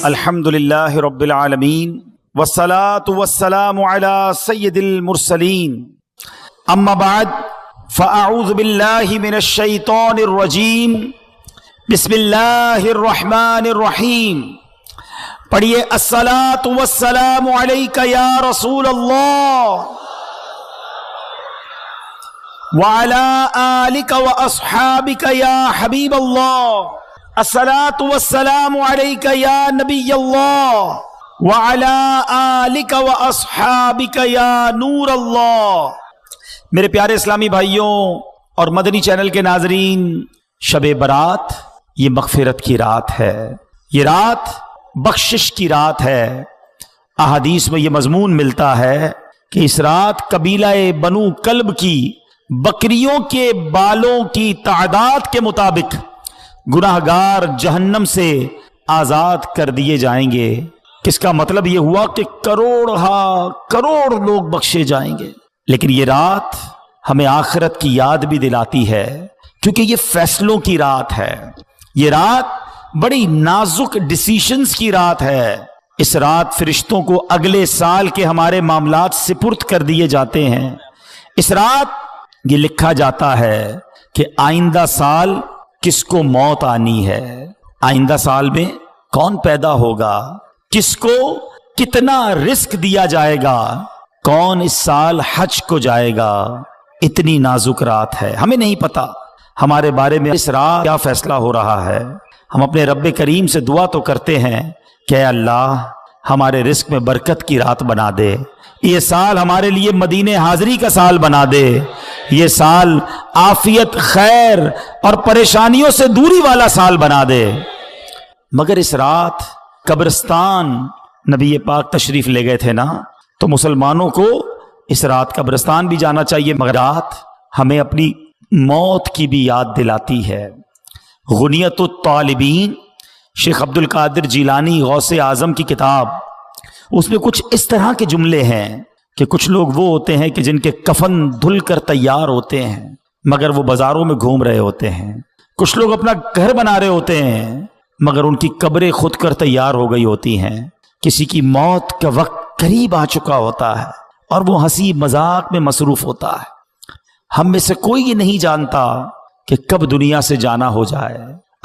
الحمدللہ رب العالمین والصلاة والسلام علی سید المرسلین اما بعد فاعوذ باللہ من الشیطان الرجیم بسم اللہ الرحمن الرحیم. پڑھیے الصلاة والسلام علیک یا رسول اللہ وعلی آلک واصحابک یا حبیب اللہ. الصلاة والسلام علیک یا نبی اللہ وعلی آلک واصحابک یا نور اللہ. میرے پیارے اسلامی بھائیوں اور مدنی چینل کے ناظرین، شب برات یہ مغفرت کی رات ہے، یہ رات بخشش کی رات ہے. احادیث میں یہ مضمون ملتا ہے کہ اس رات قبیلہ بنو کلب کی بکریوں کے بالوں کی تعداد کے مطابق گناہگار جہنم سے آزاد کر دیے جائیں گے. کس کا مطلب یہ ہوا کہ کروڑ لوگ بخشے جائیں گے. لیکن یہ رات ہمیں آخرت کی یاد بھی دلاتی ہے، کیونکہ یہ فیصلوں کی رات ہے، یہ رات بڑی نازک ڈیسیشنز کی رات ہے. اس رات فرشتوں کو اگلے سال کے ہمارے معاملات سپرد کر دیے جاتے ہیں. اس رات یہ لکھا جاتا ہے کہ آئندہ سال کس کو موت آنی ہے، آئندہ سال میں کون پیدا ہوگا، کس کو کتنا رزق دیا جائے گا، کون اس سال حج کو جائے گا. اتنی نازک رات ہے، ہمیں نہیں پتا ہمارے بارے میں اس رات کیا فیصلہ ہو رہا ہے. ہم اپنے رب کریم سے دعا تو کرتے ہیں کہ اے اللہ ہمارے رزق میں برکت کی رات بنا دے، یہ سال ہمارے لیے مدینے حاضری کا سال بنا دے، یہ سال عافیت، خیر اور پریشانیوں سے دوری والا سال بنا دے. مگر اس رات قبرستان نبی پاک تشریف لے گئے تھے نا، تو مسلمانوں کو اس رات قبرستان بھی جانا چاہیے. مگر رات ہمیں اپنی موت کی بھی یاد دلاتی ہے. غنیت الطالبین شیخ عبد القادر جیلانی غوث اعظم کی کتاب، اس میں کچھ اس طرح کے جملے ہیں کہ کچھ لوگ وہ ہوتے ہیں کہ جن کے کفن دھل کر تیار ہوتے ہیں مگر وہ بازاروں میں گھوم رہے ہوتے ہیں. کچھ لوگ اپنا گھر بنا رہے ہوتے ہیں مگر ان کی قبریں خود کر تیار ہو گئی ہوتی ہیں. کسی کی موت کا وقت قریب آ چکا ہوتا ہے اور وہ ہنسی مذاق میں مصروف ہوتا ہے. ہم میں سے کوئی یہ نہیں جانتا کہ کب دنیا سے جانا ہو جائے.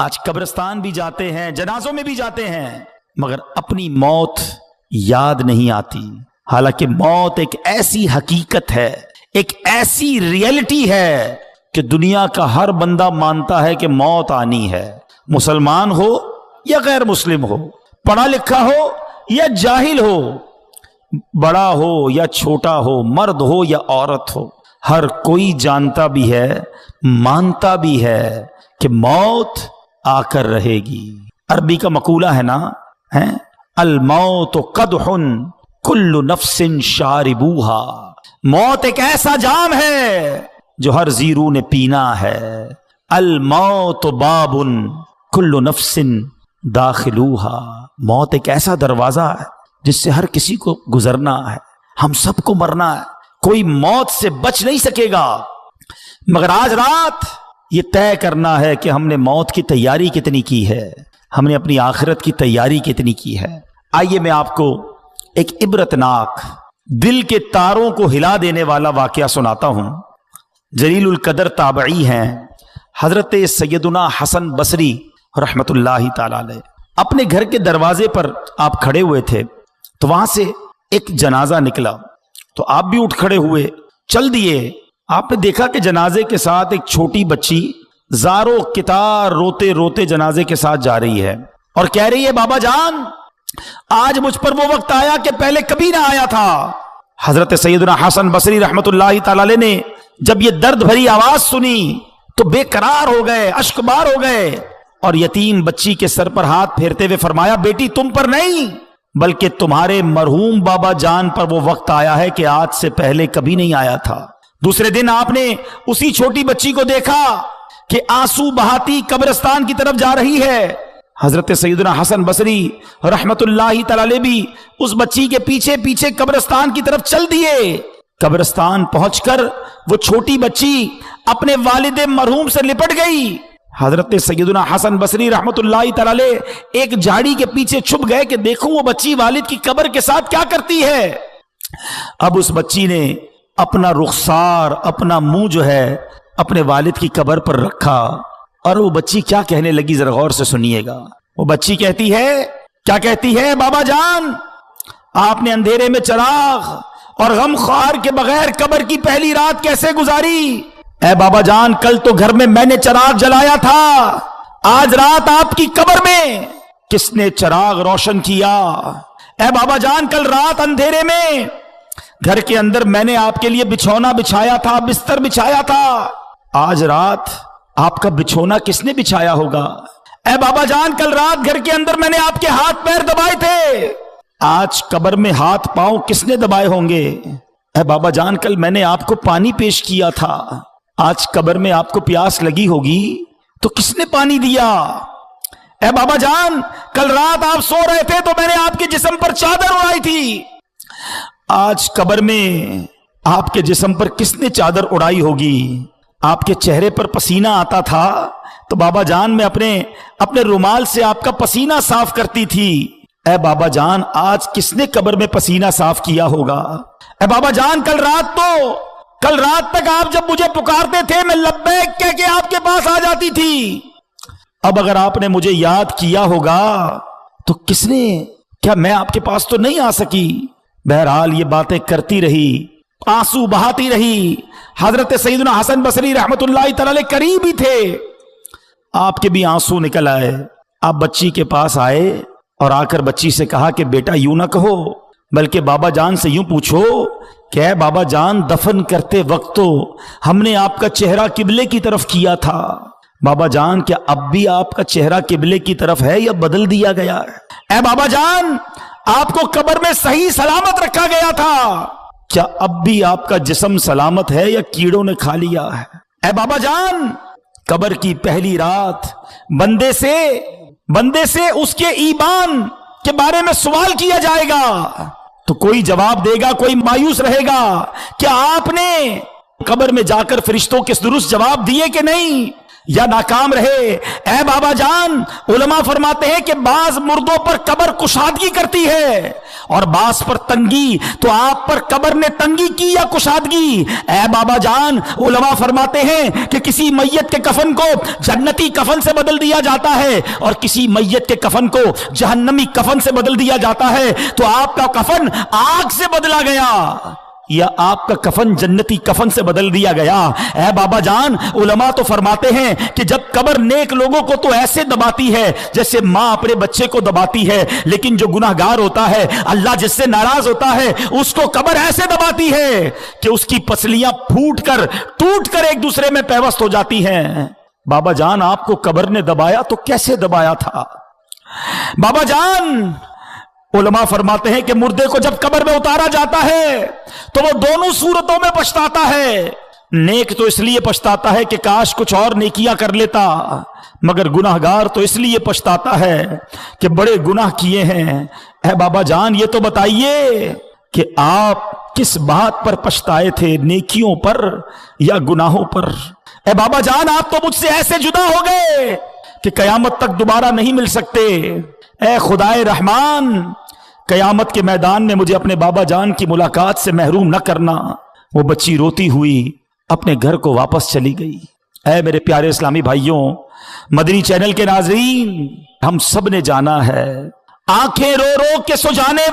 آج قبرستان بھی جاتے ہیں، جنازوں میں بھی جاتے ہیں، مگر اپنی موت یاد نہیں آتی. حالانکہ موت ایک ایسی حقیقت ہے، ایک ایسی ریئلٹی ہے کہ دنیا کا ہر بندہ مانتا ہے کہ موت آنی ہے. مسلمان ہو یا غیر مسلم ہو، پڑھا لکھا ہو یا جاہل ہو، بڑا ہو یا چھوٹا ہو، مرد ہو یا عورت ہو، ہر کوئی جانتا بھی ہے، مانتا بھی ہے کہ موت آ کر رہے گی. عربی کا مقولہ ہے نا، الموت قدح کل نفس شاربوہا. موت ایک ایسا جام ہے جو ہر زیرو نے پینا ہے. الموت باب کل نفس داخلوہا. موت ایک ایسا دروازہ ہے جس سے ہر کسی کو گزرنا ہے. ہم سب کو مرنا ہے، کوئی موت سے بچ نہیں سکے گا. مگر آج رات یہ طے کرنا ہے کہ ہم نے موت کی تیاری کتنی کی ہے، ہم نے اپنی آخرت کی تیاری کتنی کی ہے. آئیے میں آپ کو ایک عبرتناک، دل کے تاروں کو ہلا دینے والا واقعہ سناتا ہوں. جلیل القدر تابعی ہیں حضرت سیدنا حسن بصری رحمت اللہ تعالی علیہ. اپنے گھر کے دروازے پر آپ کھڑے ہوئے تھے تو وہاں سے ایک جنازہ نکلا تو آپ بھی اٹھ کھڑے ہوئے، چل دیے. آپ نے دیکھا کہ جنازے کے ساتھ ایک چھوٹی بچی زارو کتار روتے روتے جنازے کے ساتھ جا رہی ہے اور کہہ رہی ہے بابا جان آج مجھ پر وہ وقت آیا کہ پہلے کبھی نہ آیا تھا. حضرت سیدنا حسن بصری رحمت اللہ تعالی علیہ نے جب یہ درد بھری آواز سنی تو بے قرار ہو گئے، اشک بار ہو گئے اور یتیم بچی کے سر پر ہاتھ پھیرتے ہوئے فرمایا بیٹی تم پر نہیں بلکہ تمہارے مرحوم بابا جان پر وہ وقت آیا ہے کہ آج سے پہلے کبھی نہیں آیا تھا. دوسرے دن آپ نے اسی چھوٹی بچی کو دیکھا کہ آنسو بہاتی قبرستان کی طرف جا رہی ہے. حضرت سیدنا حسن بصری رحمت اللہ تعالی بھی اس بچی کے پیچھے پیچھے قبرستان کی طرف چل دیے. قبرستان پہنچ کر وہ چھوٹی بچی اپنے والد مرحوم سے لپٹ گئی. حضرت سیدنا حسن بصری رحمتاللہ تعالی علیہ ایک جھاڑی کے پیچھے چھپ گئے کہ دیکھوں وہ بچی والد کی قبر کے ساتھ کیا کرتی ہے۔ اب اس بچی نے اپنا رخسار، اپنا منہ جو ہے اپنے والد کی قبر پر رکھا، اور وہ بچی کیا کہنے لگی ذرا غور سے سنیے گا۔ وہ بچی کہتی ہے، کیا کہتی ہے؟ بابا جان، آپ نے اندھیرے میں چراغ اور غم خوار کے بغیر قبر کی پہلی رات کیسے گزاری؟ اے بابا جان، کل تو گھر میں نے چراغ جلایا تھا، آج رات آپ کی قبر میں کس نے چراغ روشن کیا؟ اے بابا جان، کل رات اندھیرے میں گھر کے اندر میں نے آپ کے لیے بچھونا بچھایا تھا، بستر بچھایا تھا، آج رات آپ کا بچھونا کس نے بچھایا ہوگا؟ اے بابا جان، کل رات گھر کے اندر میں نے آپ کے ہاتھ پیر دبائے تھے، آج قبر میں ہاتھ پاؤں کس نے دبائے ہوں گے؟ اے بابا جان، کل میں نے آپ کو پانی پیش کیا تھا، آج قبر میں آپ کو پیاس لگی ہوگی تو کس نے پانی دیا؟ اے بابا جان، کل رات آپ سو رہے تھے تو میں نے آپ کے جسم پر چادر اڑائی تھی، آج قبر میں آپ کے جسم پر کس نے چادر اڑائی ہوگی؟ آپ کے چہرے پر پسینہ آتا تھا تو بابا جان میں اپنے رومال سے آپ کا پسینہ صاف کرتی تھی، اے بابا جان آج کس نے قبر میں پسینہ صاف کیا ہوگا؟ اے بابا جان، کل رات تک آپ جب مجھے پکارتے تھے میں لبیک کہہ کے آپ کے پاس آ جاتی تھی، اب اگر آپ نے مجھے یاد کیا ہوگا تو کس نے؟ کیا میں آپ کے پاس تو نہیں آ سکی؟ بہرحال یہ باتیں کرتی رہی، آنسو بہاتی رہی۔ حضرت سیدنا حسن بصری رحمت اللہ تعالی علیہ قریب ہی تھے، آپ کے بھی آنسو نکل آئے۔ آپ بچی کے پاس آئے اور آ کر بچی سے کہا کہ بیٹا یوں نہ کہو، بلکہ بابا جان سے یوں پوچھو کہ اے بابا جان، دفن کرتے وقت تو ہم نے آپ کا چہرہ قبلے کی طرف کیا تھا، بابا جان کیا اب بھی آپ کا چہرہ قبلے کی طرف ہے یا بدل دیا گیا ہے؟ اے بابا جان، آپ کو قبر میں صحیح سلامت رکھا گیا تھا، کیا اب بھی آپ کا جسم سلامت ہے یا کیڑوں نے کھا لیا ہے؟ اے بابا جان، قبر کی پہلی رات بندے سے اس کے ایمان کے بارے میں سوال کیا جائے گا تو کوئی جواب دے گا، کوئی مایوس رہے گا، کیا آپ نے قبر میں جا کر فرشتوں کے درست جواب دیے کہ نہیں، یا ناکام رہے؟ اے بابا جان، علماء فرماتے ہیں کہ بعض مردوں پر قبر کشادگی کرتی ہے اور بعض پر تنگی، تو آپ پر قبر نے تنگی کی یا کشادگی؟ اے بابا جان، علماء فرماتے ہیں کہ کسی میت کے کفن کو جنتی کفن سے بدل دیا جاتا ہے اور کسی میت کے کفن کو جہنمی کفن سے بدل دیا جاتا ہے، تو آپ کا کفن آگ سے بدلا گیا یا آپ کا کفن جنتی کفن سے بدل دیا گیا؟ اے بابا جان، علماء تو فرماتے ہیں کہ جب قبر نیک لوگوں کو تو ایسے دباتی ہے جیسے ماں اپنے بچے کو دباتی ہے، لیکن جو گناہگار ہوتا ہے، اللہ جس سے ناراض ہوتا ہے، اس کو قبر ایسے دباتی ہے کہ اس کی پسلیاں ٹوٹ کر ایک دوسرے میں پیوست ہو جاتی ہیں۔ بابا جان، آپ کو قبر نے دبایا تو کیسے دبایا تھا؟ بابا جان، علماء فرماتے ہیں کہ مردے کو جب قبر میں اتارا جاتا ہے تو وہ دونوں صورتوں میں پچھتاتا ہے۔ نیک تو اس لیے پچھتاتا ہے کہ کاش کچھ اور نیکیاں کر لیتا، مگر گناہگار تو اس لیے پچھتاتا ہے کہ بڑے گناہ کیے ہیں۔ اے بابا جان، یہ تو بتائیے کہ آپ کس بات پر پچھتائے تھے، نیکیوں پر یا گناہوں پر؟ اے بابا جان، آپ تو مجھ سے ایسے جدا ہو گئے کہ قیامت تک دوبارہ نہیں مل سکتے۔ اے خدائے رحمان، قیامت کے میدان میں مجھے اپنے بابا جان کی ملاقات سے محروم نہ کرنا۔ وہ بچی روتی ہوئی اپنے گھر کو واپس چلی گئی۔ اے میرے پیارے اسلامی بھائیوں، مدنی چینل کے ناظرین، ہم سب نے جانا ہے، آنکھیں رو رو کے سو جانے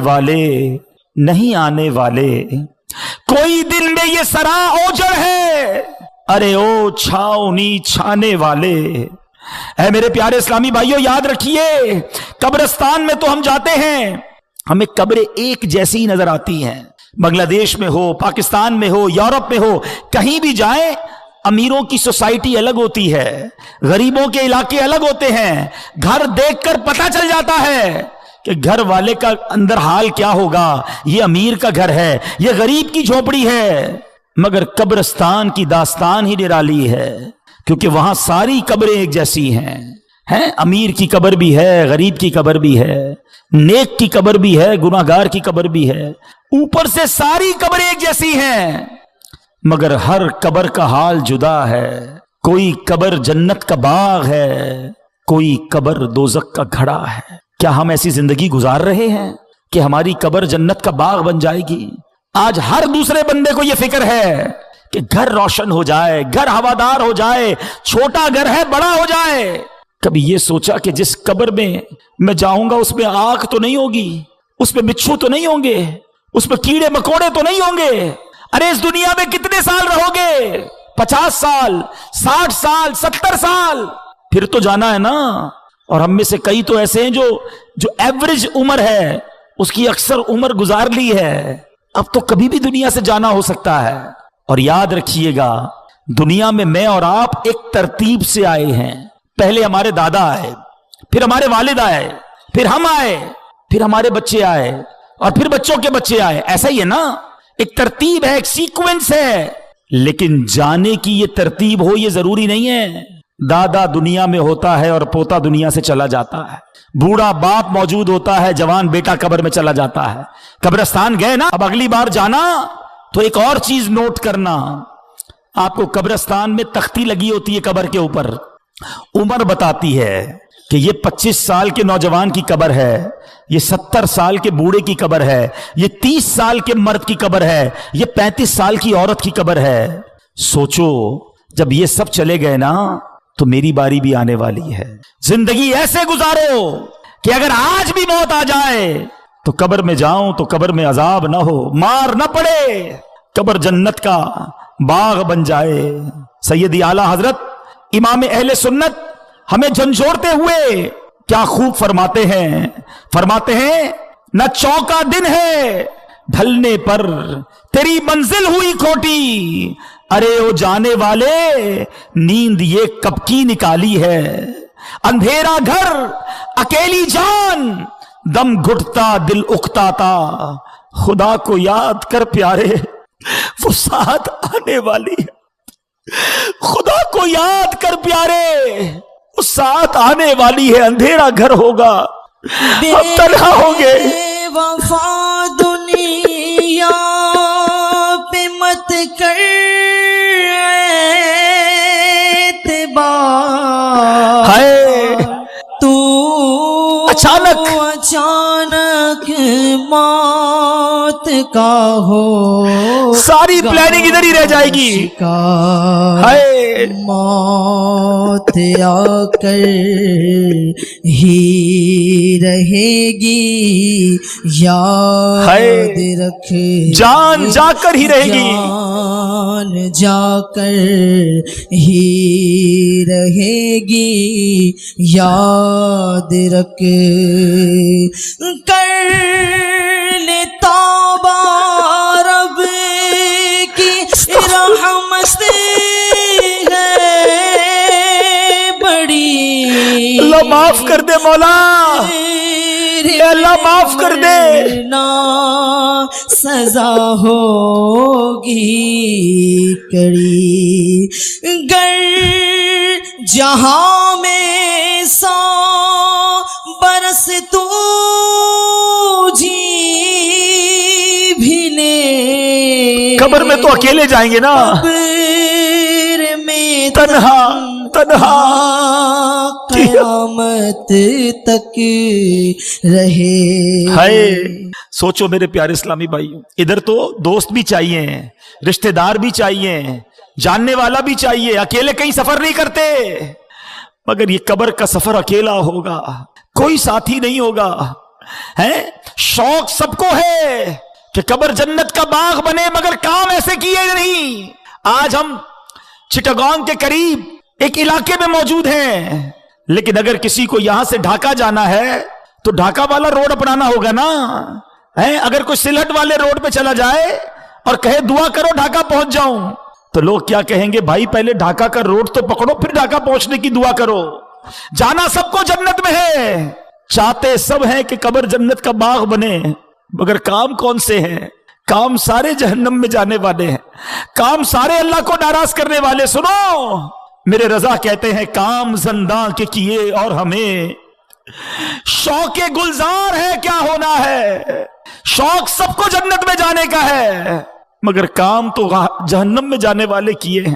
والے نہیں آنے والے، کوئی دل میں یہ سرا اوجڑ ہے، ارے او چھاؤنی چھانے والے۔ اے میرے پیارے اسلامی بھائیوں، یاد رکھیے، قبرستان میں تو ہم جاتے ہیں، ہمیں قبریں ایک جیسی نظر آتی ہیں، بنگلہ دیش میں ہو، پاکستان میں ہو، یورپ میں ہو، کہیں بھی جائیں، امیروں کی سوسائٹی الگ ہوتی ہے، غریبوں کے علاقے الگ ہوتے ہیں، گھر دیکھ کر پتہ چل جاتا ہے کہ گھر والے کا اندر حال کیا ہوگا، یہ امیر کا گھر ہے، یہ غریب کی جھونپڑی ہے، مگر قبرستان کی داستان ہی نرالی ہے، کیونکہ وہاں ساری قبریں ایک جیسی ہیں، امیر کی قبر بھی ہے، غریب کی قبر بھی ہے، نیک کی قبر بھی ہے، گناہگار کی قبر بھی ہے، اوپر سے ساری قبریں ایک جیسی ہیں، مگر ہر قبر کا حال جدا ہے۔ کوئی قبر جنت کا باغ ہے، کوئی قبر دوزخ کا گھڑا ہے۔ کیا ہم ایسی زندگی گزار رہے ہیں کہ ہماری قبر جنت کا باغ بن جائے گی؟ آج ہر دوسرے بندے کو یہ فکر ہے کہ گھر روشن ہو جائے، گھر ہوادار ہو جائے، چھوٹا گھر ہے بڑا ہو جائے۔ کبھی یہ سوچا کہ جس قبر میں جاؤں گا اس میں آگ تو نہیں ہوگی، اس میں بچھو تو نہیں ہوں گے، اس میں کیڑے مکوڑے تو نہیں ہوں گے؟ ارے اس دنیا میں کتنے سال رہو گے؟ 50 سال، 60 سال، 70 سال، پھر تو جانا ہے نا۔ اور ہم میں سے کئی تو ایسے ہیں جو ایوریج عمر ہے اس کی اکثر عمر گزار لی ہے، اب تو کبھی بھی دنیا سے جانا ہو سکتا ہے۔ اور یاد رکھیے گا، دنیا میں اور آپ ایک ترتیب سے آئے ہیں۔ پہلے ہمارے دادا آئے، پھر ہمارے والد آئے، پھر ہم آئے، پھر ہمارے بچے آئے، اور پھر بچوں کے بچے آئے۔ ایسا ہی ہے نا، ایک ترتیب ہے، ایک سیکوینس ہے۔ لیکن جانے کی یہ ترتیب ہو یہ ضروری نہیں ہے۔ دادا دنیا میں ہوتا ہے اور پوتا دنیا سے چلا جاتا ہے، بوڑھا باپ موجود ہوتا ہے، جوان بیٹا قبر میں چلا جاتا ہے۔ قبرستان گئے نا، اب اگلی بار جانا تو ایک اور چیز نوٹ کرنا، آپ کو قبرستان میں تختی لگی ہوتی ہے قبر کے اوپر، عمر بتاتی ہے کہ یہ 25 سال کے نوجوان کی قبر ہے، یہ 70 سال کے بوڑھے کی قبر ہے، یہ 30 سال کے مرد کی قبر ہے، یہ 35 سال کی عورت کی قبر ہے۔ سوچو جب یہ سب چلے گئے نا تو میری باری بھی آنے والی ہے۔ زندگی ایسے گزارو کہ اگر آج بھی موت آ جائے تو قبر میں جاؤں تو قبر میں عذاب نہ ہو، مار نہ پڑے، قبر جنت کا باغ بن جائے۔ سیدی اعلی حضرت امام اہل سنت ہمیں جھنجھوڑتے ہوئے کیا خوب فرماتے ہیں، نہ چوکا دن ہے ڈھلنے پر تیری منزل ہوئی کھوٹی، ارے او جانے والے نیند یہ کب کی نکالی ہے، اندھیرا گھر اکیلی جان دم گھٹتا دل اکتاتا، خدا کو یاد کر پیارے وہ ساتھ آنے والی ہے، خدا کو یاد کر پیارے وہ ساتھ آنے والی ہے۔ اندھیرا گھر ہوگا، ہم تنہا ہوں گے۔ وفا دنیا پہ مت کر اعتبار، تو اچانک موت کا ہو، ساری پلاننگ ادھر ہی رہ جائے گی۔ موت آ کر ہی رہے گی، یاد رکھ جان جا کر ہی رہے گی، جان جا کر ہی رہے گی، یاد رکھ کر لے توبہ رب کی رحمت ہے بڑی، اللہ معاف کر دے مولا، اللہ معاف کر دے، نا سزا ہوگی کڑی، گر جہاں میں 100 برس تو جی بھی لے، قبر میں تو اکیلے جائیں گے نا، قبر میں تنہا قیامت تک رہے۔ ہائے سوچو میرے پیارے اسلامی بھائیوں، ادھر تو دوست بھی چاہیے، رشتہ دار بھی چاہیے، جاننے والا بھی چاہیے، اکیلے کہیں سفر نہیں کرتے، مگر یہ قبر کا سفر اکیلا ہوگا، کوئی ساتھی نہیں ہوگا۔ شوق سب کو ہے کہ قبر جنت کا باغ بنے، مگر کام ایسے کیے نہیں۔ آج ہم چٹاگانگ کے قریب ایک علاقے میں موجود ہیں، لیکن اگر کسی کو یہاں سے ڈھاکہ جانا ہے تو ڈھاکہ والا روڈ اپنانا ہوگا نا۔ اگر کوئی سلہٹ والے روڈ پہ چلا جائے اور کہے دعا کرو ڈھاکہ پہنچ جاؤں، تو لوگ کیا کہیں گے؟ بھائی پہلے ڈھاکہ کا روڈ تو پکڑو، پھر ڈھاکہ پہنچنے کی دعا کرو۔ جانا سب کو جنت میں ہے، چاہتے سب ہیں کہ قبر جنت کا باغ بنے، مگر کام کون سے ہیں؟ کام سارے جہنم میں جانے والے ہیں، کام سارے اللہ کو ناراض کرنے والے۔ سنو میرے رضا کہتے ہیں، کام زنداں کے کیے اور ہمیں شوق گلزار ہے کیا ہونا ہے۔ شوق سب کو جنت میں جانے کا ہے، مگر کام تو جہنم میں جانے والے کیے ہیں۔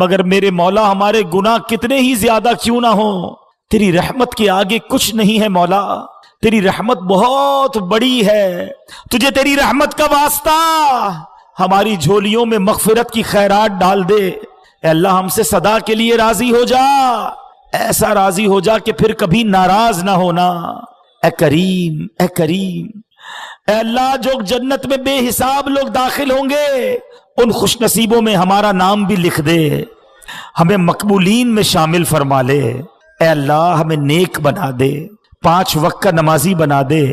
مگر میرے مولا ہمارے گناہ کتنے ہی زیادہ کیوں نہ ہو، تیری رحمت کے آگے کچھ نہیں ہے مولا، تیری رحمت بہت بڑی ہے، تجھے تیری رحمت کا واسطہ ہماری جھولیوں میں مغفرت کی خیرات ڈال دے۔ اے اللہ ہم سے صدا کے لیے راضی ہو جا، ایسا راضی ہو جا کہ پھر کبھی ناراض نہ ہونا۔ اے کریم، اے کریم، اے اللہ جو جنت میں بے حساب لوگ داخل ہوں گے ان خوش نصیبوں میں ہمارا نام بھی لکھ دے، ہمیں مقبولین میں شامل فرما لے۔ اے اللہ ہمیں نیک بنا دے، 5 وقت کا نمازی بنا دے،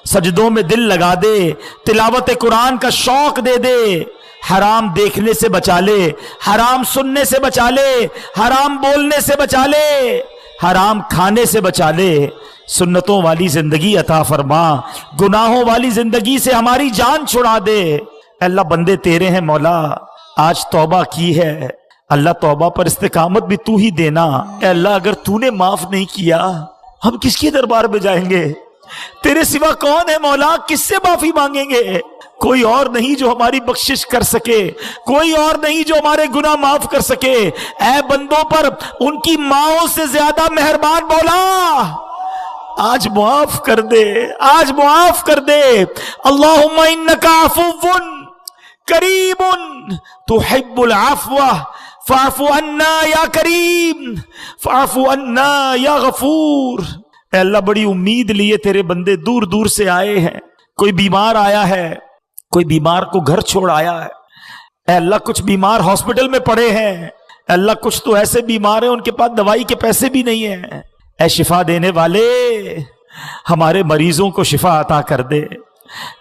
سجدوں میں دل لگا دے، تلاوت قرآن کا شوق دے دے، حرام دیکھنے سے بچا لے، حرام سننے سے بچا لے، حرام بولنے سے بچا لے، حرام کھانے سے بچا لے، سنتوں والی زندگی عطا فرما، گناہوں والی زندگی سے ہماری جان چھڑا دے۔ اے اللہ بندے تیرے ہیں مولا، آج توبہ کی ہے، اللہ توبہ پر استقامت بھی تو ہی دینا۔ اے اللہ اگر تو نے معاف نہیں کیا ہم کس کے دربار میں جائیں گے؟ تیرے سوا کون ہے مولا؟ کس سے معافی مانگیں گے؟ کوئی اور نہیں جو ہماری بخشش کر سکے، کوئی اور نہیں جو ہمارے گناہ معاف کر سکے۔ اے بندوں پر ان کی ماؤں سے زیادہ مہربان مولا، آج معاف کر دے، آج معاف کر دے۔ اللہم انکا عفو کریم تحب العفو فاعف عنا یا کریم، فاعف عنا یا غفور۔ اے اللہ بڑی امید لیے تیرے بندے دور دور سے آئے ہیں، کوئی بیمار آیا ہے، کوئی بیمار کو گھر چھوڑ آیا ہے، اے اللہ کچھ بیمار ہاسپٹل میں پڑے ہیں، اے اللہ کچھ تو ایسے بیمار ہیں ان کے پاس دوائی کے پیسے بھی نہیں ہیں۔ اے شفا دینے والے ہمارے مریضوں کو شفا عطا کر دے،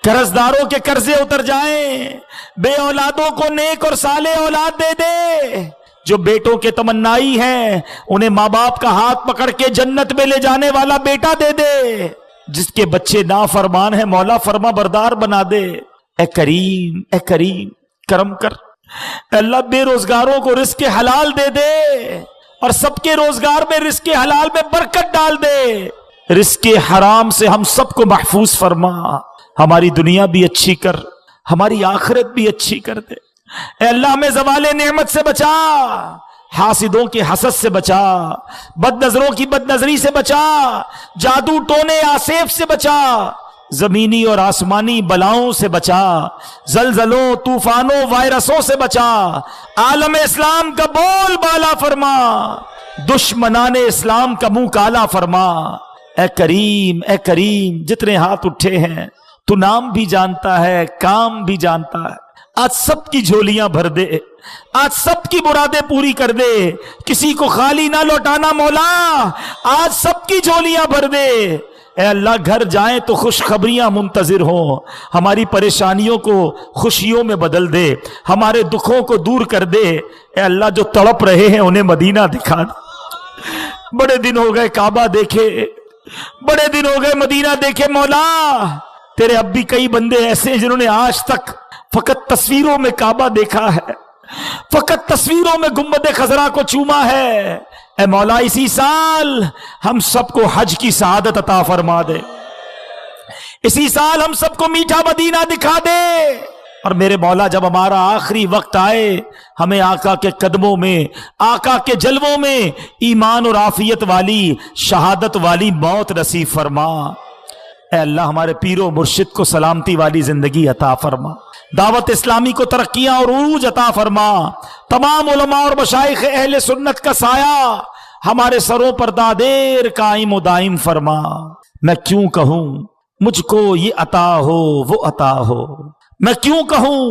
قرض داروں کے قرضے اتر جائیں، بے اولادوں کو نیک اور صالح اولاد دے دے، جو بیٹوں کے تمنائی ہیں انہیں ماں باپ کا ہاتھ پکڑ کے جنت میں لے جانے والا بیٹا دے دے، جس کے بچے نافرمان ہیں مولا فرما بردار بنا دے۔ اے کریم، اے کریم کرم کر، اے اللہ بے روزگاروں کو رزق حلال دے دے اور سب کے روزگار میں رزق حلال میں برکت ڈال دے، رزق حرام سے ہم سب کو محفوظ فرما، ہماری دنیا بھی اچھی کر، ہماری آخرت بھی اچھی کر دے۔ اے اللہ ہمیں زوال نعمت سے بچا، حاسدوں کے حسد سے بچا، بد نظروں کی بد نظری سے بچا، جادو ٹونے آسیف سے بچا، زمینی اور آسمانی بلاؤں سے بچا، زلزلوں طوفانوں وائرسوں سے بچا، عالم اسلام کا بول بالا فرما، دشمنان اسلام کا منہ کالا فرما۔ اے کریم، اے کریم جتنے ہاتھ اٹھے ہیں تو نام بھی جانتا ہے، کام بھی جانتا ہے، آج سب کی جھولیاں بھر دے، آج سب کی مرادیں پوری کر دے، کسی کو خالی نہ لوٹانا مولا، آج سب کی جھولیاں بھر دے۔ اے اللہ گھر جائیں تو خوشخبریاں منتظر ہوں، ہماری پریشانیوں کو خوشیوں میں بدل دے، ہمارے دکھوں کو دور کر دے۔ اے اللہ جو تڑپ رہے ہیں انہیں مدینہ دکھا دے، بڑے دن ہو گئے کعبہ دیکھے، بڑے دن ہو گئے مدینہ دیکھے مولا، تیرے اب بھی کئی بندے ایسے ہیں جنہوں نے آج تک فقط تصویروں میں کعبہ دیکھا ہے، فقط تصویروں میں گنبد خضرا کو چوما ہے۔ اے مولا اسی سال ہم سب کو حج کی سعادت عطا فرما دے، اسی سال ہم سب کو میٹھا مدینہ دکھا دے، اور میرے مولا جب ہمارا آخری وقت آئے ہمیں آقا کے قدموں میں، آقا کے جلووں میں ایمان اور عافیت والی شہادت والی موت نصیب فرما۔ اے اللہ ہمارے پیر و مرشد کو سلامتی والی زندگی عطا فرما، دعوت اسلامی کو ترقیاں اور عروج عطا فرما، تمام علماء اور مشائخ اہل سنت کا سایہ ہمارے سروں پر دادیر قائم و دائم فرما۔ میں کیوں کہوں مجھ کو یہ عطا ہو وہ عطا ہو، میں کیوں کہوں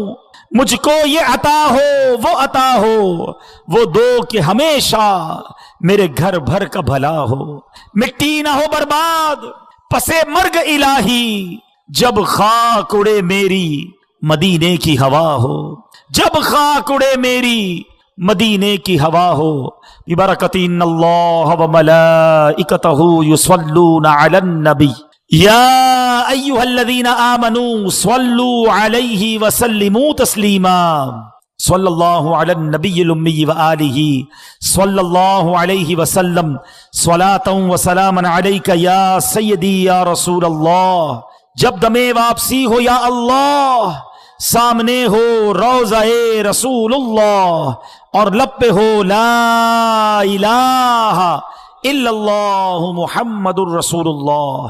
مجھ کو یہ عطا ہو وہ عطا ہو، وہ دو کہ ہمیشہ میرے گھر بھر کا بھلا ہو، مٹی نہ ہو برباد پسے مرگ الہی، جب خاک اڑے میری مدینے کی ہوا ہو، جب خاک اڑے میری مدینے کی ہوا ہو۔ ببرکت ان اللہ وملائکتہ یصلون علی النبی یا ایھا الذین آمنوا صلوا علیہ وسلموا تسلیما، صلی اللہ علی النبی الامی وآلہ صلی اللہ علیہ وسلم، صلاۃ و سلاما علیک یا سیدی یا رسول اللہ۔ جب دم واپسی ہو یا اللہ، سامنے ہو روضہ رسول اللہ، اور لب پہ ہو لا الہ الا اللہ محمد الرسول اللہ.